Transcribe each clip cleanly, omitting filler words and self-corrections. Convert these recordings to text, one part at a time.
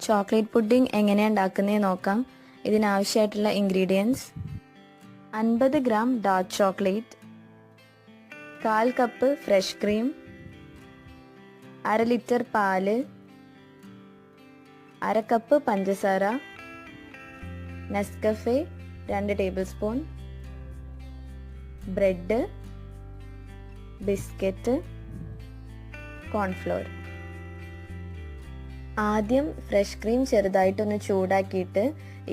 Chocolate pudding എങ്ങനെയാണ് ഉണ്ടാക്കുന്നതെന്ന് നോക്കാം. ഇതിനാവശ്യമായിട്ടുള്ള ingredients: 50 gram dark chocolate, 1/4 cup fresh cream, 1/2 litre പാല്, 1/2 കപ്പ് പഞ്ചസാര, Nescafe 2 tablespoon, bread, biscuit, cornflour. ആദ്യം ഫ്രഷ് ക്രീം ചെറുതായിട്ടൊന്ന് ചൂടാക്കിയിട്ട്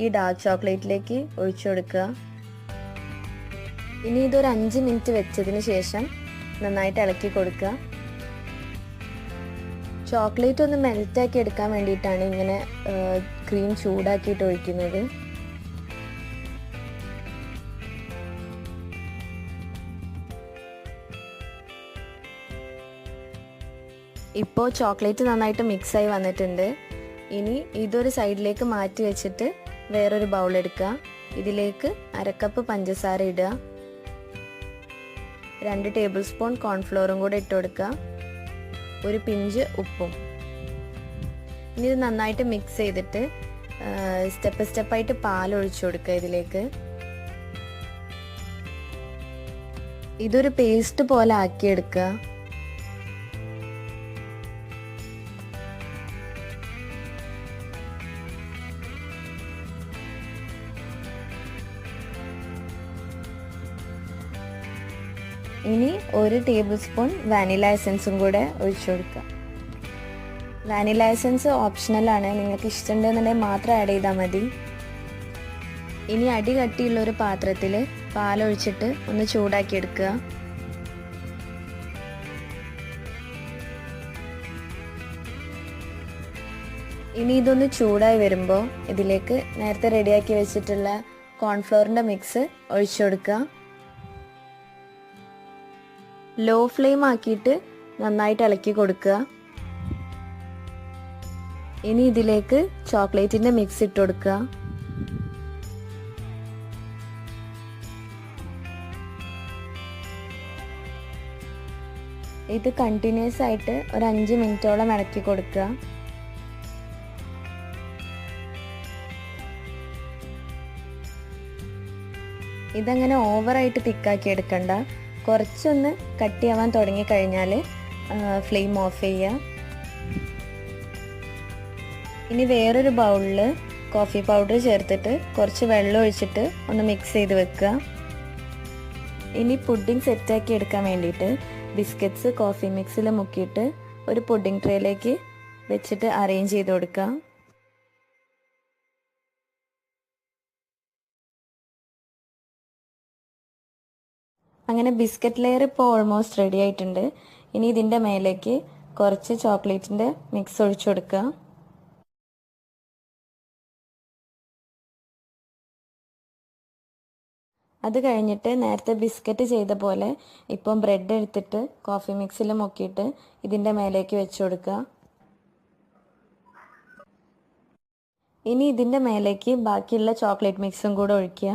ഈ ഡാർക്ക് ചോക്ലേറ്റിലേക്ക് ഒഴിച്ചു കൊടുക്കുക. ഇനി ഇതൊരു 5 മിനിറ്റ് വെച്ചതിന് ശേഷം നന്നായിട്ട് ഇളക്കി കൊടുക്കുക. ചോക്ലേറ്റ് ഒന്ന് മെൽറ്റാക്കി എടുക്കാൻ വേണ്ടിയിട്ടാണ് ഇങ്ങനെ ക്രീം ചൂടാക്കിയിട്ട് ഒഴിക്കുന്നത്. ഇപ്പോൾ ചോക്ലേറ്റ് നന്നായിട്ട് മിക്സായി വന്നിട്ടുണ്ട്. ഇനി ഇതൊരു സൈഡിലേക്ക് മാറ്റി വെച്ചിട്ട് വേറൊരു ബൗൾ എടുക്കുക. ഇതിലേക്ക് 1/2 കപ്പ് പഞ്ചസാര ഇടുക, 2 ടേബിൾ സ്പൂൺ കോൺഫ്ലോറും കൂടെ ഇട്ട് കൊടുക്കുക, ഒരു പിഞ്ച് ഉപ്പും. ഇനി ഇത് നന്നായിട്ട് മിക്സ് ചെയ്തിട്ട് സ്റ്റെപ്പായിട്ട് പാൽ ഒഴിച്ചു കൊടുക്കുക ഇതിലേക്ക്. ഇതൊരു പേസ്റ്റ് പോലെ ആക്കിയെടുക്കുക. ഇനി 1 ടേബിൾ സ്പൂൺ വാനില എസൻസും കൂടെ ഒഴിച്ചു കൊടുക്കുക. വാനില എസൻസ് ഓപ്ഷണലാണ്, നിങ്ങൾക്ക് ഇഷ്ടമുണ്ടെന്നുണ്ടെങ്കിൽ മാത്രം ആഡ് ചെയ്താൽ മതി. ഇനി അടി കട്ടിയുള്ള ഒരു പാത്രത്തിൽ പാലൊഴിച്ചിട്ട് ഒന്ന് ചൂടാക്കി എടുക്കുക. ഇനി ഇതൊന്ന് ചൂടായി വരുമ്പോൾ ഇതിലേക്ക് നേരത്തെ റെഡിയാക്കി വെച്ചിട്ടുള്ള കോൺഫ്ലോറിൻ്റെ മിക്സ് ഒഴിച്ചു കൊടുക്കുക. ലോ ഫ്ലെയിം ആക്കിയിട്ട് നന്നായിട്ട് ഇളക്കി കൊടുക്കുക. ഇനി ഇതിലേക്ക് ചോക്ലേറ്റിൻ്റെ മിക്സ് ഇട്ട് കൊടുക്കുക. ഇത് കണ്ടിന്യൂസ് ആയിട്ട് ഒരു 5 മിനിറ്റോളം ഇളക്കി കൊടുക്കുക. ഇതങ്ങനെ ഓവറായിട്ട് തിക്കാക്കി എടുക്കണ്ട. കുറച്ചൊന്ന് കട്ടിയാവാൻ തുടങ്ങിക്കഴിഞ്ഞാൽ ഫ്ലെയിം ഓഫ് ചെയ്യുക. ഇനി വേറൊരു ബൗളിൽ കോഫി പൗഡർ ചേർത്തിട്ട് കുറച്ച് വെള്ളം ഒഴിച്ചിട്ട് ഒന്ന് മിക്സ് ചെയ്ത് വെക്കുക. ഇനി പുഡിംഗ് സെറ്റാക്കി എടുക്കാൻ വേണ്ടിയിട്ട് ബിസ്ക്കറ്റ്സ് കോഫി മിക്സിൽ മുക്കിയിട്ട് ഒരു പുഡിംഗ് ട്രേയിലേക്ക് വെച്ചിട്ട് അറേഞ്ച് ചെയ്ത് കൊടുക്കുക. അങ്ങനെ ബിസ്ക്കറ്റ് ലെയർ ഇപ്പോൾ ഓൾമോസ്റ്റ് റെഡി ആയിട്ടുണ്ട്. ഇനി ഇതിൻ്റെ മേലേക്ക് കുറച്ച് ചോക്ലേറ്റിൻ്റെ മിക്സ് ഒഴിച്ചു കൊടുക്കുക. അത് കഴിഞ്ഞിട്ട് നേരത്തെ ബിസ്ക്കറ്റ് ചെയ്ത പോലെ ഇപ്പം ബ്രെഡ് എടുത്തിട്ട് കോഫി മിക്സിൽ മുക്കിയിട്ട് ഇതിൻ്റെ മേലേക്ക് വെച്ച് കൊടുക്കുക. ഇനി ഇതിൻ്റെ മേലേക്ക് ബാക്കിയുള്ള ചോക്ലേറ്റ് മിക്സും കൂടെ ഒഴിക്കുക.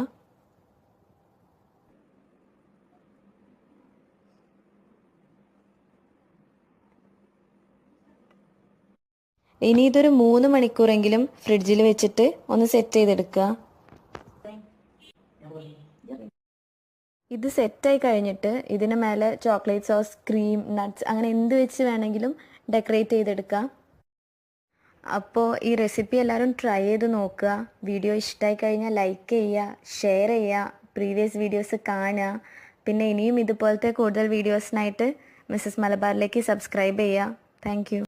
ഇനി ഇതൊരു 3 മണിക്കൂറെങ്കിലും ഫ്രിഡ്ജിൽ വെച്ചിട്ട് ഒന്ന് സെറ്റ് ചെയ്തെടുക്കുക. ഇത് സെറ്റായി കഴിഞ്ഞിട്ട് ഇതിന് മേലെ ചോക്ലേറ്റ് സോസ്, ക്രീം, നട്ട്സ് അങ്ങനെ എന്ത് വെച്ച് വേണമെങ്കിലും ഡെക്കറേറ്റ് ചെയ്തെടുക്കാം. അപ്പോൾ ഈ റെസിപ്പി എല്ലാവരും ട്രൈ ചെയ്ത് നോക്കുക. വീഡിയോ ഇഷ്ടമായി കഴിഞ്ഞാൽ ലൈക്ക് ചെയ്യുക, ഷെയർ ചെയ്യുക, പ്രീവിയസ് വീഡിയോസ് കാണുക. പിന്നെ ഇനിയും ഇതുപോലത്തെ കൂടുതൽ വീഡിയോസിനായിട്ട് മിസ്സസ് മലബാറിലേക്ക് സബ്സ്ക്രൈബ് ചെയ്യുക. Thank you.